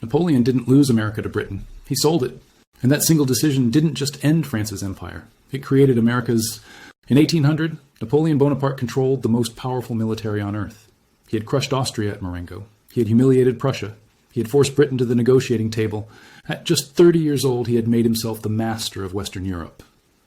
Napoleon didn't lose America to Britain. He sold it. And that single decision didn't just end France's empire. It created America's... In 1800, Napoleon Bonaparte controlled the most powerful military on earth. He had crushed Austria at Marengo. He had humiliated Prussia. He had forced Britain to the negotiating table. At just 30 years old, he had made himself the master of Western Europe.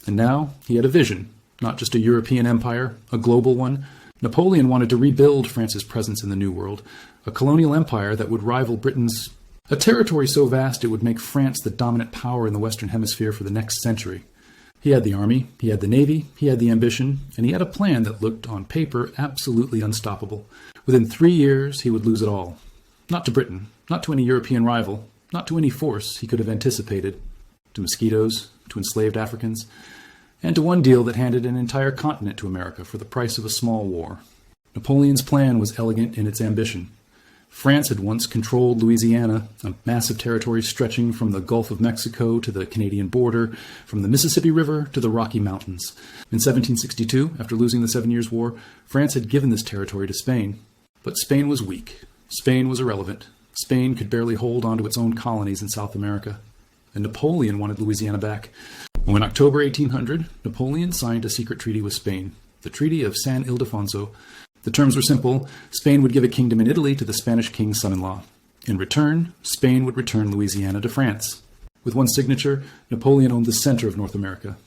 And now he had a vision, not just a European empire, a global one. Napoleon wanted to rebuild France's presence in the New World, a colonial empire that would rival Britain's, a territory so vast it would make France the dominant power in the Western Hemisphere for the next century. He had the army, he had the navy, he had the ambition, and he had a plan that looked, on paper, absolutely unstoppable. Within 3 years, he would lose it all. Not to Britain, not to any European rival, not to any force he could have anticipated, to mosquitoes, to enslaved Africans, and to one deal that handed an entire continent to America for the price of a small war. Napoleon's plan was elegant in its ambition. France had once controlled Louisiana, a massive territory stretching from the Gulf of Mexico to the Canadian border, from the Mississippi River to the Rocky Mountains. In 1762, after losing the 7 Years' War, France had given this territory to Spain. But Spain was weak. Spain was irrelevant. Spain could barely hold on to its own colonies in South America. And Napoleon wanted Louisiana back. In October 1800, Napoleon signed a secret treaty with Spain, the Treaty of San Ildefonso. The terms were simple. Spain would give a kingdom in Italy to the Spanish king's son-in-law. In return, Spain would return Louisiana to France. With one signature, Napoleon owned the center of North America.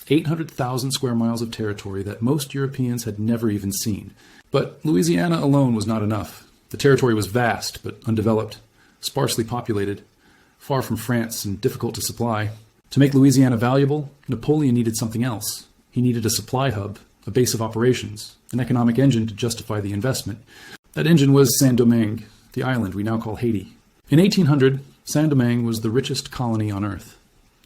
800,000 square miles of territory that most Europeans had never even seen. But Louisiana alone was not enough. The territory was vast, but undeveloped, sparsely populated, far from France and difficult to supply. To make Louisiana valuable, Napoleon needed something else. He needed a supply hub, a base of operations, an economic engine to justify the investment. That engine was Saint-Domingue, the island we now call Haiti. In 1800, Saint-Domingue was the richest colony on earth.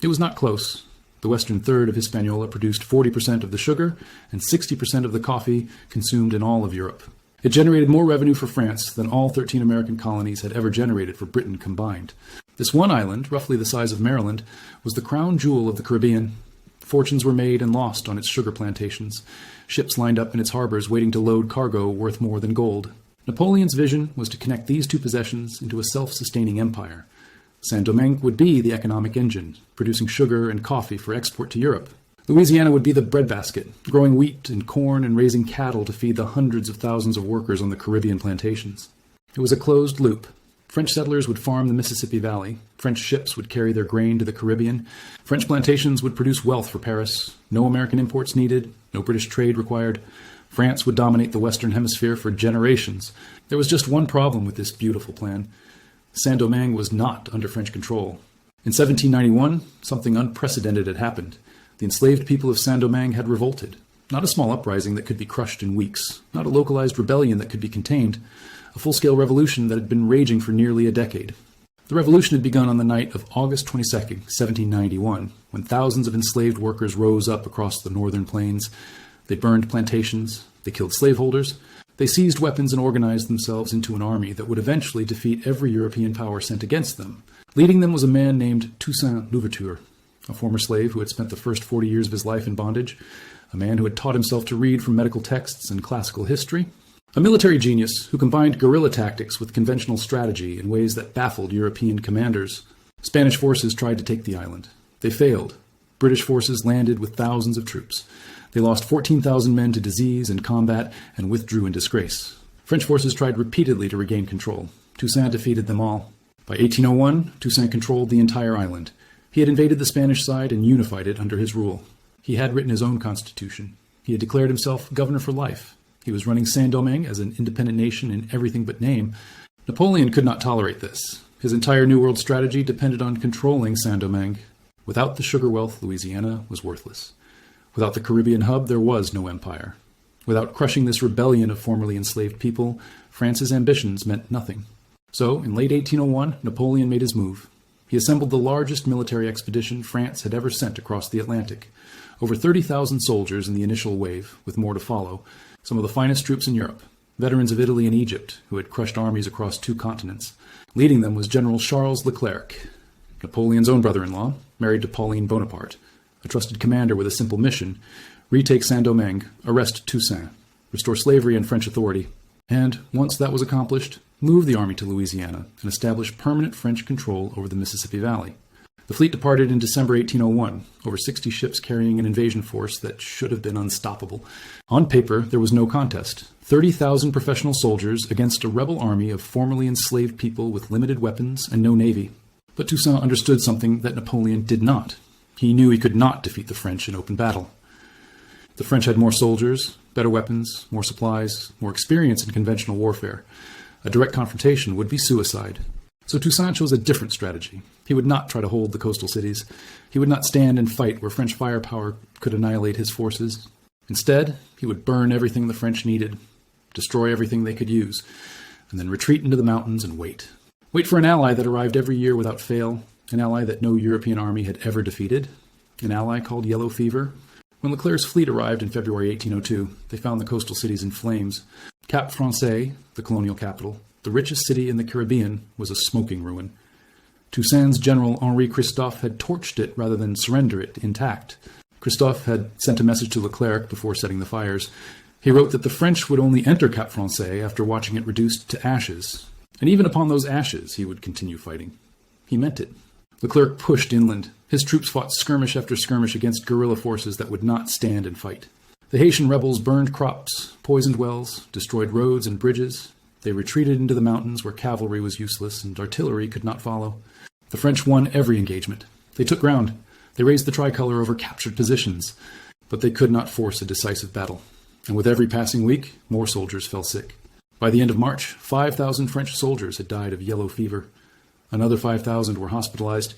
It was not close. The western third of Hispaniola produced 40% of the sugar and 60% of the coffee consumed in all of Europe. It generated more revenue for France than all 13 American colonies had ever generated for Britain combined. This one island, roughly the size of Maryland, was the crown jewel of the Caribbean. Fortunes were made and lost on its sugar plantations. Ships lined up in its harbors waiting to load cargo worth more than gold. Napoleon's vision was to connect these two possessions into a self-sustaining empire. Saint-Domingue would be the economic engine, producing sugar and coffee for export to Europe. Louisiana would be the breadbasket, growing wheat and corn and raising cattle to feed the hundreds of thousands of workers on the Caribbean plantations. It was a closed loop. French settlers would farm the Mississippi Valley. French ships would carry their grain to the Caribbean. French plantations would produce wealth for Paris. No American imports needed. No British trade required. France would dominate the Western Hemisphere for generations. There was just one problem with this beautiful plan. Saint-Domingue was not under French control. In 1791, something unprecedented had happened. The enslaved people of Saint-Domingue had revolted. Not a small uprising that could be crushed in weeks. Not a localized rebellion that could be contained. A full-scale revolution that had been raging for nearly a decade. The revolution had begun on the night of August 22nd, 1791, when thousands of enslaved workers rose up across the northern plains. They burned plantations, they killed slaveholders, they seized weapons and organized themselves into an army that would eventually defeat every European power sent against them. Leading them was a man named Toussaint Louverture, a former slave who had spent the first 40 years of his life in bondage, a man who had taught himself to read from medical texts and classical history, a military genius who combined guerrilla tactics with conventional strategy in ways that baffled European commanders. Spanish forces tried to take the island. They failed. British forces landed with thousands of troops. They lost 14,000 men to disease and combat and withdrew in disgrace. French forces tried repeatedly to regain control. Toussaint defeated them all. By 1801, Toussaint controlled the entire island. He had invaded the Spanish side and unified it under his rule. He had written his own constitution. He had declared himself governor for life. He was running Saint-Domingue as an independent nation in everything but name. Napoleon could not tolerate this. His entire New World strategy depended on controlling Saint-Domingue. Without the sugar wealth, Louisiana was worthless. Without the Caribbean hub, there was no empire. Without crushing this rebellion of formerly enslaved people, France's ambitions meant nothing. So, in late 1801, Napoleon made his move. He assembled the largest military expedition France had ever sent across the Atlantic. Over 30,000 soldiers in the initial wave, with more to follow, some of the finest troops in Europe, veterans of Italy and Egypt who had crushed armies across 2 continents. Leading them was General Charles Leclerc, Napoleon's own brother-in-law, married to Napoleon Bonaparte, a trusted commander with a simple mission: retake Saint-Domingue, arrest Toussaint, restore slavery and French authority. And once that was accomplished, moved the army to Louisiana, and established permanent French control over the Mississippi Valley. The fleet departed in December 1801, over 60 ships carrying an invasion force that should have been unstoppable. On paper, there was no contest. 30,000 professional soldiers against a rebel army of formerly enslaved people with limited weapons and no navy. But Toussaint understood something that Napoleon did not. He knew he could not defeat the French in open battle. The French had more soldiers, better weapons, more supplies, more experience in conventional warfare. A direct confrontation would be suicide. So Toussaint chose a different strategy. He would not try to hold the coastal cities. He would not stand and fight where French firepower could annihilate his forces. Instead, he would burn everything the French needed, destroy everything they could use, and then retreat into the mountains and wait. Wait for an ally that arrived every year without fail, an ally that no European army had ever defeated, an ally called Yellow Fever. When Leclerc's fleet arrived in February 1802, they found the coastal cities in flames. Cap Français, the colonial capital, the richest city in the Caribbean, was a smoking ruin. Toussaint's general Henri Christophe had torched it rather than surrender it intact. Christophe had sent a message to Leclerc before setting the fires. He wrote that the French would only enter Cap Français after watching it reduced to ashes. And even upon those ashes, he would continue fighting. He meant it. Leclerc pushed inland. His troops fought skirmish after skirmish against guerrilla forces that would not stand and fight. The Haitian rebels burned crops, poisoned wells, destroyed roads and bridges. They retreated into the mountains where cavalry was useless and artillery could not follow. The French won every engagement. They took ground. They raised the tricolor over captured positions. But they could not force a decisive battle. And with every passing week, more soldiers fell sick. By the end of March, 5,000 French soldiers had died of yellow fever. Another 5,000 were hospitalized.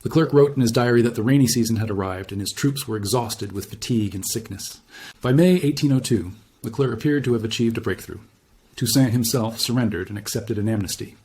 Leclerc wrote in his diary that the rainy season had arrived and his troops were exhausted with fatigue and sickness. By May 1802, Leclerc appeared to have achieved a breakthrough. Toussaint himself surrendered and accepted an amnesty.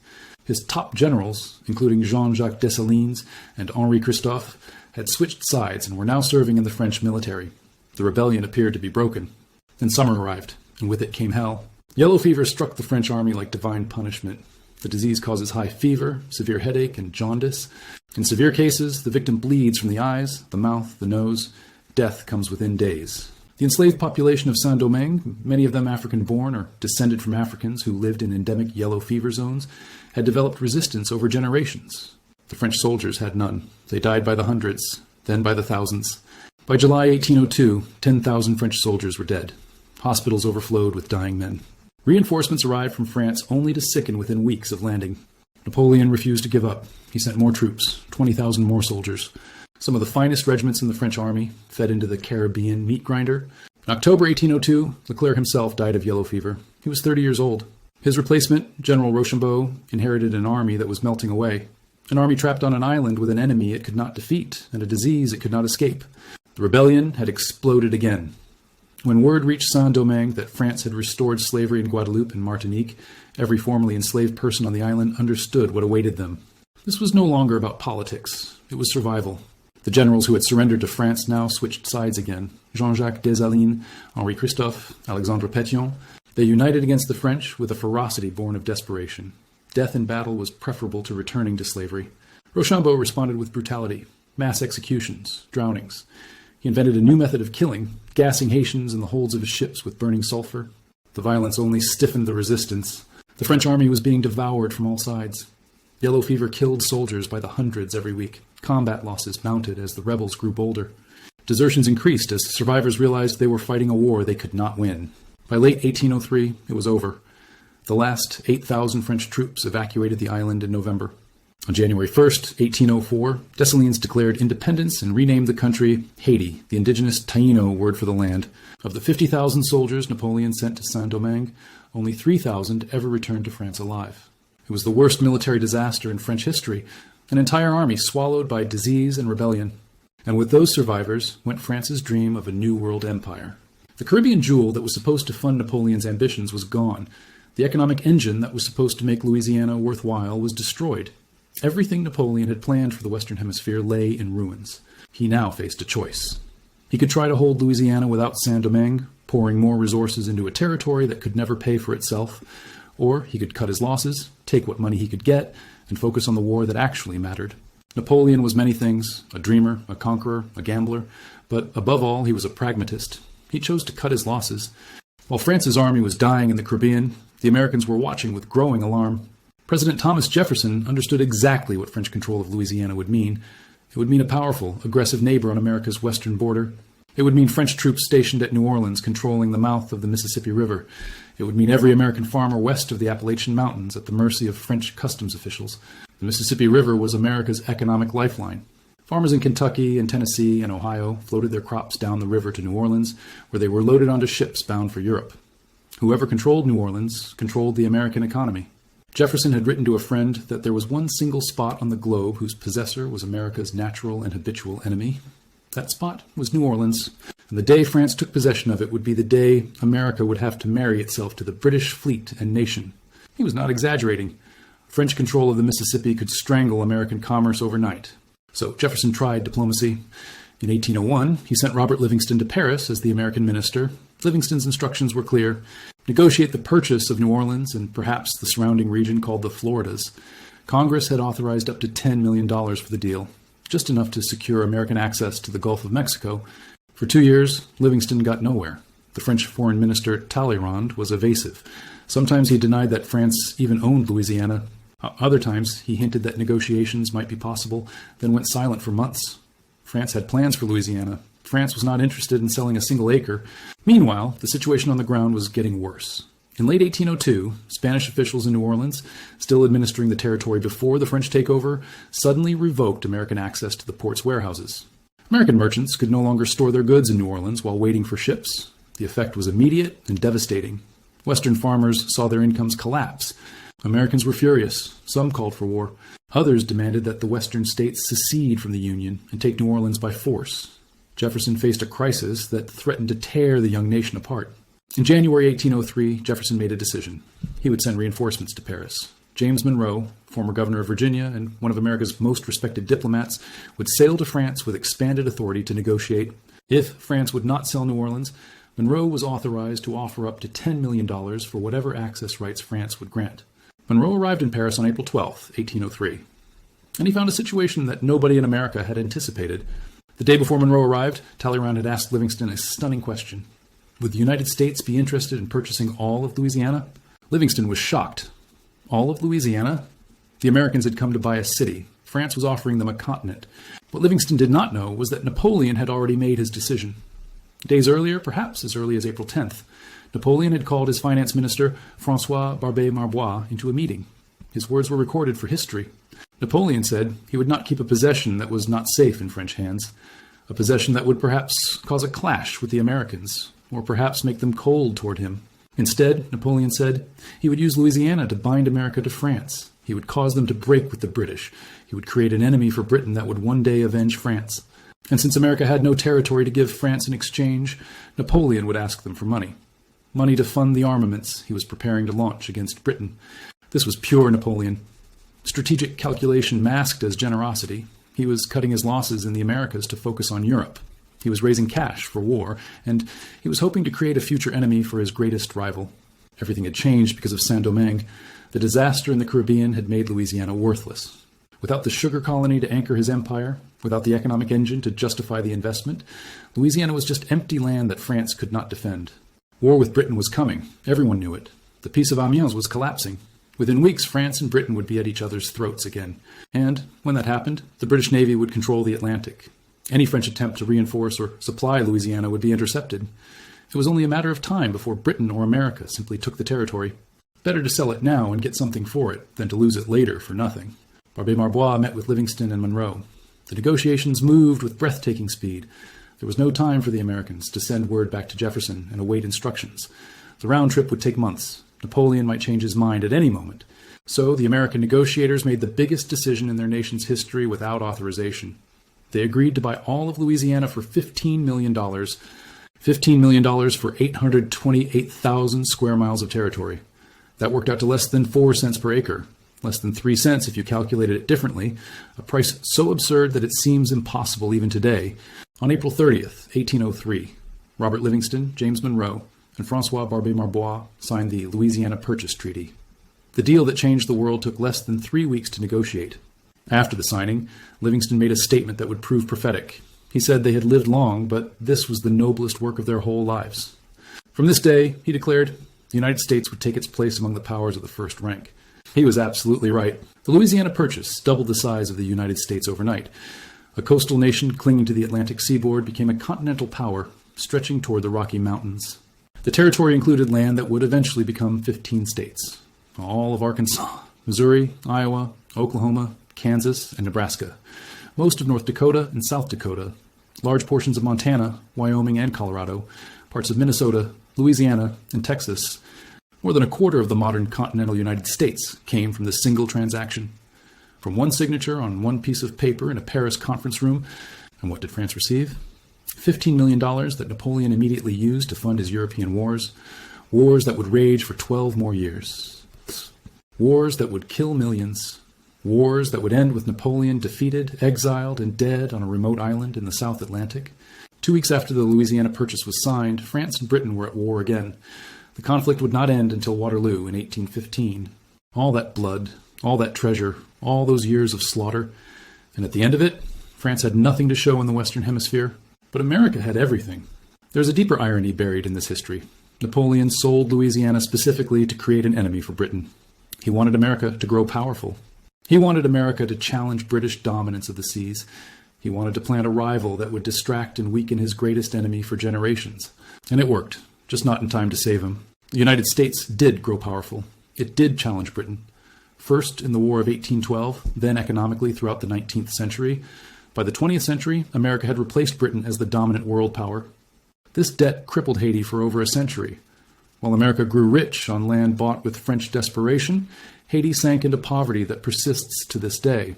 His top generals, including Jean-Jacques Dessalines and Henri Christophe, had switched sides and were now serving in the French military. The rebellion appeared to be broken. Then summer arrived, and with it came hell. Yellow fever struck the French army like divine punishment. The disease causes high fever, severe headache, and jaundice. In severe cases, the victim bleeds from the eyes, the mouth, the nose. Death comes within days. The enslaved population of Saint-Domingue, many of them African-born or descended from Africans who lived in endemic yellow fever zones, had developed resistance over generations. The French soldiers had none. They died by the hundreds, then by the thousands. By July 1802, 10,000 French soldiers were dead. Hospitals overflowed with dying men. Reinforcements arrived from France only to sicken within weeks of landing. Napoleon refused to give up. He sent more troops, 20,000 more soldiers. Some of the finest regiments in the French army fed into the Caribbean meat grinder. In October 1802, Leclerc himself died of yellow fever. He was 30 years old. His replacement, General Rochambeau, inherited an army that was melting away. An army trapped on an island with an enemy it could not defeat and a disease it could not escape. The rebellion had exploded again. When word reached Saint-Domingue that France had restored slavery in Guadeloupe and Martinique, every formerly enslaved person on the island understood what awaited them. This was no longer about politics. It was survival. The generals who had surrendered to France now switched sides again. Jean-Jacques Dessalines, Henri Christophe, Alexandre Pétion. They united against the French with a ferocity born of desperation. Death in battle was preferable to returning to slavery. Rochambeau responded with brutality, mass executions, drownings. He invented a new method of killing, gassing Haitians in the holds of his ships with burning sulfur. The violence only stiffened the resistance. The French army was being devoured from all sides. Yellow fever killed soldiers by the hundreds every week. Combat losses mounted as the rebels grew bolder. Desertions increased as survivors realized they were fighting a war they could not win. By late 1803, it was over. The last 8,000 French troops evacuated the island in November. On January 1st, 1804, Dessalines declared independence and renamed the country Haiti, the indigenous Taino word for the land. Of the 50,000 soldiers Napoleon sent to Saint-Domingue, only 3,000 ever returned to France alive. It was the worst military disaster in French history, an entire army swallowed by disease and rebellion. And with those survivors went France's dream of a new world empire. The Caribbean jewel that was supposed to fund Napoleon's ambitions was gone. The economic engine that was supposed to make Louisiana worthwhile was destroyed. Everything Napoleon had planned for the Western Hemisphere lay in ruins. He now faced a choice. He could try to hold Louisiana without Saint-Domingue, pouring more resources into a territory that could never pay for itself, or he could cut his losses, take what money he could get, and focus on the war that actually mattered. Napoleon was many things, a dreamer, a conqueror, a gambler, but above all, he was a pragmatist. He chose to cut his losses. While France's army was dying in the Caribbean, the Americans were watching with growing alarm. President Thomas Jefferson understood exactly what French control of Louisiana would mean. It would mean a powerful, aggressive neighbor on America's western border. It would mean French troops stationed at New Orleans controlling the mouth of the Mississippi River. It would mean every American farmer west of the Appalachian Mountains at the mercy of French customs officials. The Mississippi River was America's economic lifeline. Farmers in Kentucky and Tennessee and Ohio floated their crops down the river to New Orleans, where they were loaded onto ships bound for Europe. Whoever controlled New Orleans controlled the American economy. Jefferson had written to a friend that there was one single spot on the globe whose possessor was America's natural and habitual enemy. That spot was New Orleans, and the day France took possession of it would be the day America would have to marry itself to the British fleet and nation. He was not exaggerating. French control of the Mississippi could strangle American commerce overnight. So Jefferson tried diplomacy. In 1801, he sent Robert Livingston to Paris as the American minister. Livingston's instructions were clear: negotiate the purchase of New Orleans and perhaps the surrounding region called the Floridas. Congress had authorized up to $10 million for the deal, just enough to secure American access to the Gulf of Mexico. For 2 years, Livingston got nowhere. The French foreign minister Talleyrand was evasive. Sometimes he denied that France even owned Louisiana. Other times, he hinted that negotiations might be possible, then went silent for months. France had plans for Louisiana. France was not interested in selling a single acre. Meanwhile, the situation on the ground was getting worse. In late 1802, Spanish officials in New Orleans, still administering the territory before the French takeover, suddenly revoked American access to the port's warehouses. American merchants could no longer store their goods in New Orleans while waiting for ships. The effect was immediate and devastating. Western farmers saw their incomes collapse. Americans were furious. Some called for war. Others demanded that the Western states secede from the Union and take New Orleans by force. Jefferson faced a crisis that threatened to tear the young nation apart. In January 1803, Jefferson made a decision. He would send reinforcements to Paris. James Monroe, former governor of Virginia and one of America's most respected diplomats, would sail to France with expanded authority to negotiate. If France would not sell New Orleans, Monroe was authorized to offer up to $10 million for whatever access rights France would grant. Monroe arrived in Paris on April 12, 1803, and he found a situation that nobody in America had anticipated. The day before Monroe arrived, Talleyrand had asked Livingston a stunning question. Would the United States be interested in purchasing all of Louisiana? Livingston was shocked. All of Louisiana? The Americans had come to buy a city. France was offering them a continent. What Livingston did not know was that Napoleon had already made his decision. Days earlier, perhaps as early as April 10th, Napoleon had called his finance minister, François Barbé-Marbois, into a meeting. His words were recorded for history. Napoleon said he would not keep a possession that was not safe in French hands, a possession that would perhaps cause a clash with the Americans, or perhaps make them cold toward him. Instead, Napoleon said, he would use Louisiana to bind America to France. He would cause them to break with the British. He would create an enemy for Britain that would one day avenge France. And since America had no territory to give France in exchange, Napoleon would ask them for money. Money to fund the armaments he was preparing to launch against Britain. This was pure Napoleon. Strategic calculation masked as generosity. He was cutting his losses in the Americas to focus on Europe. He was raising cash for war, and he was hoping to create a future enemy for his greatest rival. Everything had changed because of Saint-Domingue. The disaster in the Caribbean had made Louisiana worthless. Without the sugar colony to anchor his empire, without the economic engine to justify the investment, Louisiana was just empty land that France could not defend. War with Britain was coming. Everyone knew it. The Peace of Amiens was collapsing. Within weeks, France and Britain would be at each other's throats again. And when that happened, the British Navy would control the Atlantic. Any French attempt to reinforce or supply Louisiana would be intercepted. It was only a matter of time before Britain or America simply took the territory. Better to sell it now and get something for it than to lose it later for nothing. Barbé-Marbois met with Livingston and Monroe. The negotiations moved with breathtaking speed. There was no time for the Americans to send word back to Jefferson and await instructions. The round trip would take months. Napoleon might change his mind at any moment. So the American negotiators made the biggest decision in their nation's history without authorization. They agreed to buy all of Louisiana for $15 million. $15 million for 828,000 square miles of territory. That worked out to less than 4 cents per acre. Less than 3 cents if you calculated it differently, a price so absurd that it seems impossible even today. On April 30th, 1803, Robert Livingston, James Monroe, and François Barbé-Marbois signed the Louisiana Purchase Treaty. The deal that changed the world took less than 3 weeks to negotiate. After the signing, Livingston made a statement that would prove prophetic. He said they had lived long, but this was the noblest work of their whole lives. From this day, he declared, the United States would take its place among the powers of the first rank. He was absolutely right. The Louisiana Purchase doubled the size of the United States overnight. A coastal nation clinging to the Atlantic seaboard became a continental power, stretching toward the Rocky Mountains. The territory included land that would eventually become 15 states. All of Arkansas, Missouri, Iowa, Oklahoma, Kansas, and Nebraska. Most of North Dakota and South Dakota. Large portions of Montana, Wyoming, and Colorado. Parts of Minnesota, Louisiana, and Texas. More than a quarter of the modern continental United States came from this single transaction. From one signature on one piece of paper in a Paris conference room. And what did France receive? $15 million that Napoleon immediately used to fund his European wars. Wars that would rage for 12 more years. Wars that would kill millions. Wars that would end with Napoleon defeated, exiled, and dead on a remote island in the South Atlantic. 2 weeks after the Louisiana Purchase was signed, France and Britain were at war again. The conflict would not end until Waterloo in 1815. All that blood, all that treasure, all those years of slaughter. And at the end of it, France had nothing to show in the Western Hemisphere, but America had everything. There's a deeper irony buried in this history. Napoleon sold Louisiana specifically to create an enemy for Britain. He wanted America to grow powerful. He wanted America to challenge British dominance of the seas. He wanted to plant a rival that would distract and weaken his greatest enemy for generations. And it worked, just not in time to save him. The United States did grow powerful. It did challenge Britain. First in the War of 1812, then economically throughout the 19th century. By the 20th century, America had replaced Britain as the dominant world power. This debt crippled Haiti for over a century. While America grew rich on land bought with French desperation, Haiti sank into poverty that persists to this day.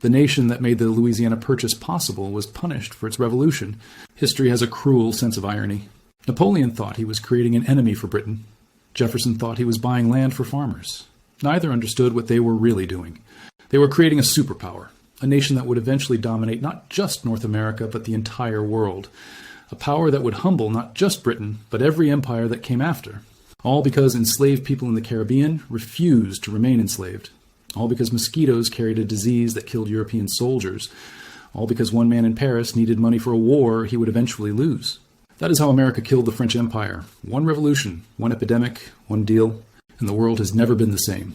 The nation that made the Louisiana Purchase possible was punished for its revolution. History has a cruel sense of irony. Napoleon thought he was creating an enemy for Britain. Jefferson thought he was buying land for farmers. Neither understood what they were really doing. They were creating a superpower, a nation that would eventually dominate not just North America, but the entire world. A power that would humble not just Britain, but every empire that came after. All because enslaved people in the Caribbean refused to remain enslaved. All because mosquitoes carried a disease that killed European soldiers. All because one man in Paris needed money for a war he would eventually lose. That is how America killed the French Empire. One revolution, one epidemic, one deal, and the world has never been the same.